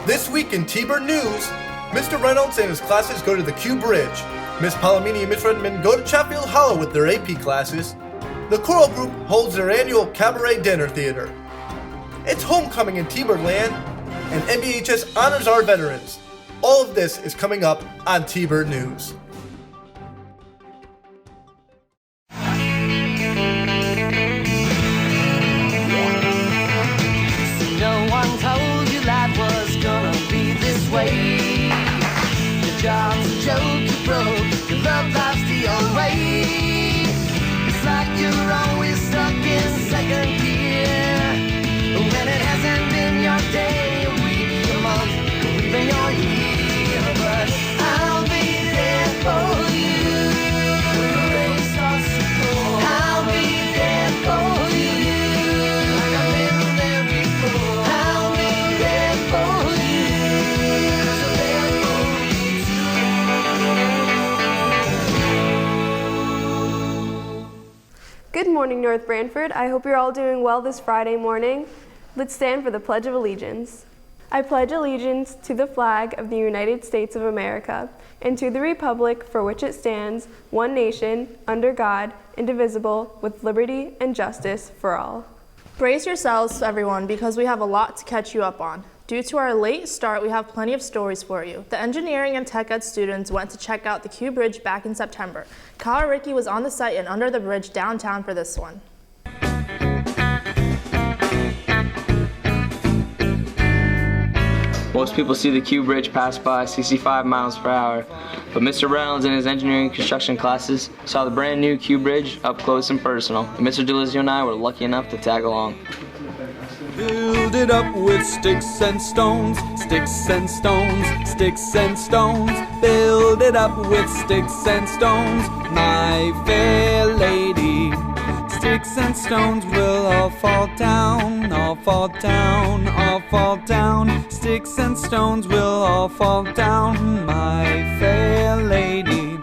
This week in T-Bird News, Mr. Reynolds and his classes go to the Q Bridge. Miss Palomini and Miss Redmond go to Chatfield Hollow with their AP classes. The choral group holds their annual cabaret dinner theater. It's homecoming in T-Bird land, and NBHS honors our veterans. All of this is coming up on T-Bird News. No one told you life was gonna be this way. Your job's a joke you broke, your love life's the old way. It's like you're always stuck in second gear, when it hasn't been your day, a week, a month, or even your year. But I'll be there for you when the rain starts to pour. I'll be there for you like I've been there before. I'll be there for you 'cause I'm there for you too. Good morning, North Branford. I hope you're all doing well this Friday morning. Let's stand for the Pledge of Allegiance. I pledge allegiance to the flag of the United States of America and to the republic for which it stands, one nation, under God, indivisible, with liberty and justice for all. Brace yourselves, everyone, because we have a lot to catch you up on. Due to our late start, we have plenty of stories for you. The engineering and tech ed students went to check out the Q Bridge back in September. Kyle Ricky was on the site and under the bridge downtown for this one. Most people see the Q Bridge pass by 65 miles per hour, but Mr. Reynolds and his engineering and construction classes saw the brand new Q Bridge up close and personal, and Mr. Delizio and I were lucky enough to tag along. Build it up with sticks and stones, sticks and stones, sticks and stones. Build it up with sticks and stones, my fair lady. Sticks and stones will all fall down, all fall down, all fall down. Sticks and stones will all fall down, my fair lady.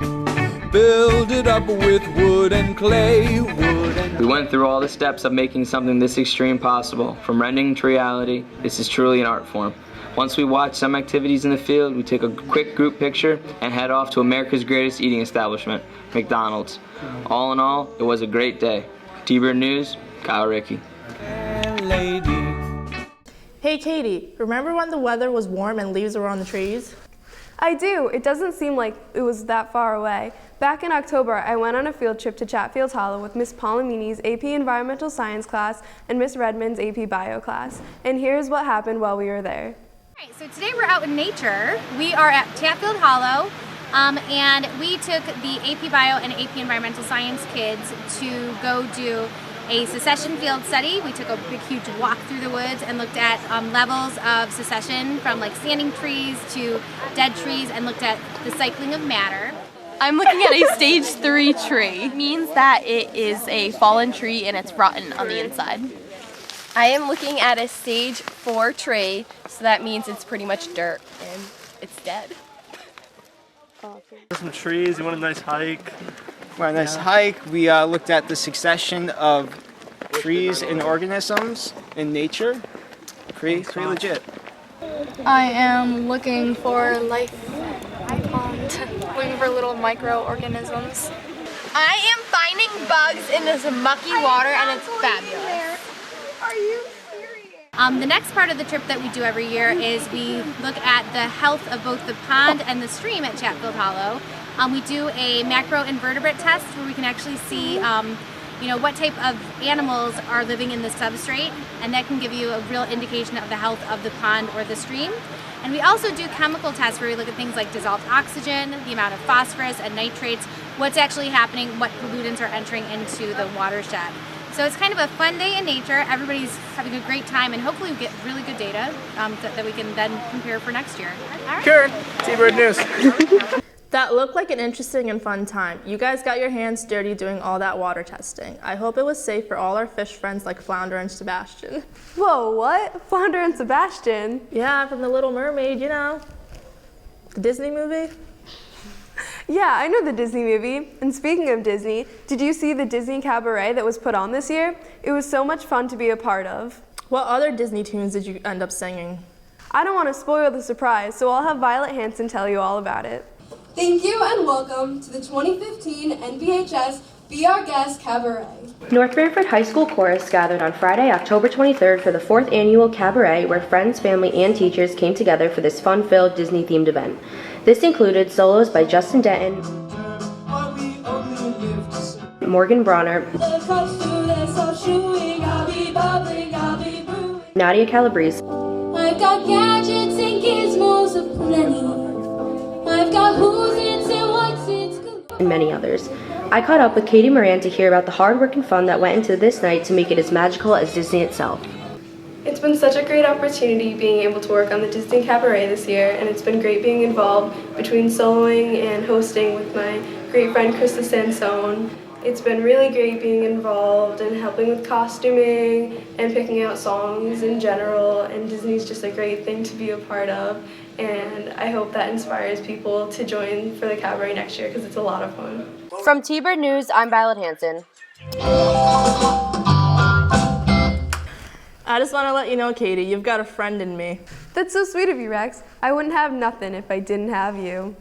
Build it up with wood and clay, wood and... We went through all the steps of making something this extreme possible. From rendering to reality, this is truly an art form. Once we watched some activities in the field, we took a quick group picture and head off to America's greatest eating establishment, McDonald's. All in all, it was a great day. T-Bird News, Kyle Ricky. Hey Katie, remember when the weather was warm and leaves were on the trees? I do. It doesn't seem like it was that far away. Back in October, I went on a field trip to Chatfield Hollow with Miss Palomini's AP Environmental Science class and Miss Redmond's AP Bio class. And here's what happened while we were there. All right, so today we're out in nature. We are at Chatfield Hollow, and we took the AP Bio and AP Environmental Science kids to go do a secession field study. We took a big, huge walk through the woods and looked at levels of secession from like standing trees to dead trees and looked at the cycling of matter. I'm looking at a stage 3 tree. It means that it is a fallen tree and it's rotten on the inside. I am looking at a stage 4 tree, so that means it's pretty much dirt and it's dead. Some trees, you want a nice hike? Well, a nice hike. We looked at the succession of trees and organisms in nature. Pretty legit. I am looking for life pond, looking for little microorganisms. I am finding bugs in this mucky water and it's fabulous. Are you The next part of the trip that we do every year is we look at the health of both the pond and the stream at Chatfield Hollow. We do a macroinvertebrate test where we can actually see what type of animals are living in the substrate, and that can give you a real indication of the health of the pond or the stream. And we also do chemical tests where we look at things like dissolved oxygen, the amount of phosphorus and nitrates, what's actually happening, what pollutants are entering into the watershed. So it's kind of a fun day in nature. Everybody's having a great time, and hopefully we get really good data that we can then compare for next year. All right. Karen, T-Bird News. That looked like an interesting and fun time. You guys got your hands dirty doing all that water testing. I hope it was safe for all our fish friends like Flounder and Sebastian. Whoa, what? Flounder and Sebastian? Yeah, from The Little Mermaid, you know. The Disney movie. Yeah, I know the Disney movie. And speaking of Disney, did you see the Disney Cabaret that was put on this year? It was so much fun to be a part of. What other Disney tunes did you end up singing? I don't want to spoil the surprise, so I'll have Violet Hanson tell you all about it. Thank you and welcome to the 2015 NVHS Be Our Guest Cabaret. North Branford High School Chorus gathered on Friday, October 23rd for the 4th annual cabaret where friends, family, and teachers came together for this fun-filled Disney-themed event. This included solos by Justin Denton, Morgan Bronner, Nadia Calabrese, I've got gadgets and gizmos aplenty. I've got who's its and what's its, and many others. I caught up with Katie Moran to hear about the hard work and fun that went into this night to make it as magical as Disney itself. It's been such a great opportunity being able to work on the Disney Cabaret this year, and it's been great being involved between soloing and hosting with my great friend Krista Sansone. It's been really great being involved and helping with costuming and picking out songs in general, and Disney's just a great thing to be a part of, and I hope that inspires people to join for the cabaret next year because it's a lot of fun. From T-Bird News, I'm Violet Hanson. I just want to let you know, Katie, you've got a friend in me. That's so sweet of you, Rex. I wouldn't have nothing if I didn't have you.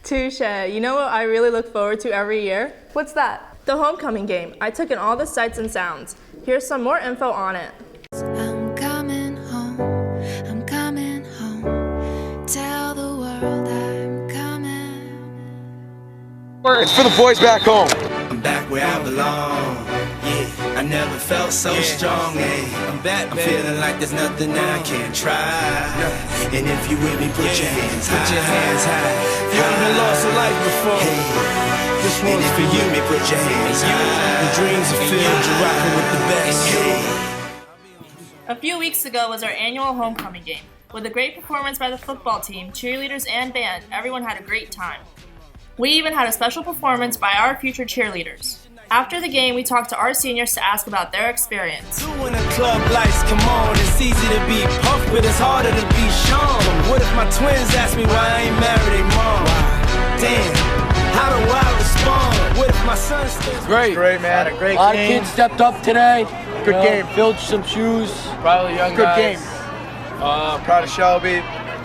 Touche. You know what I really look forward to every year? What's that? The homecoming game. I took in all the sights and sounds. Here's some more info on it. I'm coming home, tell the world I'm coming. It's for the boys back home. I'm back where I belong, yeah, I never felt so strong, yeah. I'm back, I'm feeling like there's nothing I can't try, and if you with me, put your hands high, put your hands high. You haven't lost a life before, this one's for you, me, put your hands high. The dreams are filled, you're rocking with the best. A few weeks ago was our annual homecoming game. With a great performance by the football team, cheerleaders, and band, everyone had a great time. We even had a special performance by our future cheerleaders. After the game, we talked to our seniors to ask about their experience. When the club lights come on, it's easy to be puffed, but it's harder to be shown. What if my twins ask me why I ain't married their mom? Damn, how do I respond? What if my son still... Great, man. Had a great game. A lot of game. kids stepped up today. Good game. Filled some shoes. Proud of the young Good guys. game. Proud of Shelby.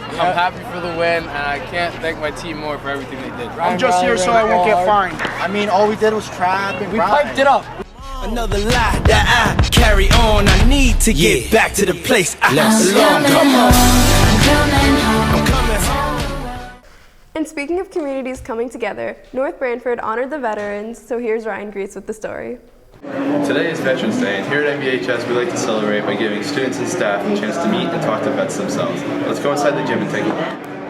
I'm happy for the win, and I can't thank my team more for everything they did. I'm just here so I won't get fined. I mean, all we did was trap and We piped it up. Another lie that I carry on. I need to get back to the place I belong. Come on. I'm coming home. And speaking of communities coming together, North Branford honored the veterans, so here's Ryan Grease with the story. Today is Veterans Day, and here at NVHS we like to celebrate by giving students and staff a chance to meet and talk to vets themselves. Let's go inside the gym and take a look.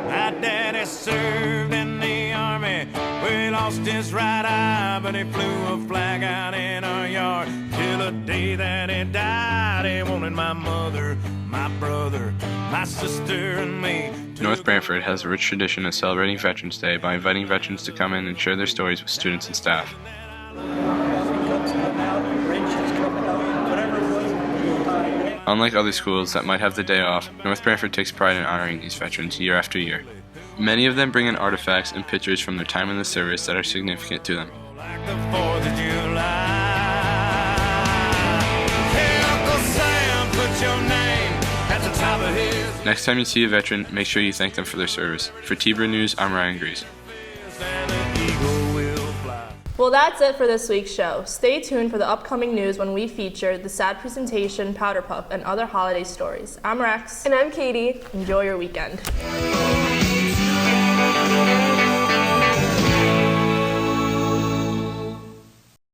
My daddy served in the army, we lost his right eye, but he flew a flag out in our yard. Till the day that he died, he wanted my mother, my brother, my sister, and me. North Branford has a rich tradition of celebrating Veterans Day by inviting veterans to come in and share their stories with students and staff. Unlike other schools that might have the day off, North Branford takes pride in honoring these veterans year after year. Many of them bring in artifacts and pictures from their time in the service that are significant to them. Like the 4th of July. Hey, Uncle Sam, put your name at the top of his... Next time you see a veteran, make sure you thank them for their service. For T-Bird News, I'm Ryan Grease. Well, that's it for this week's show. Stay tuned for the upcoming news when we feature the sad presentation, Powder Puff, and other holiday stories. I'm Rex. And I'm Katie. Enjoy your weekend.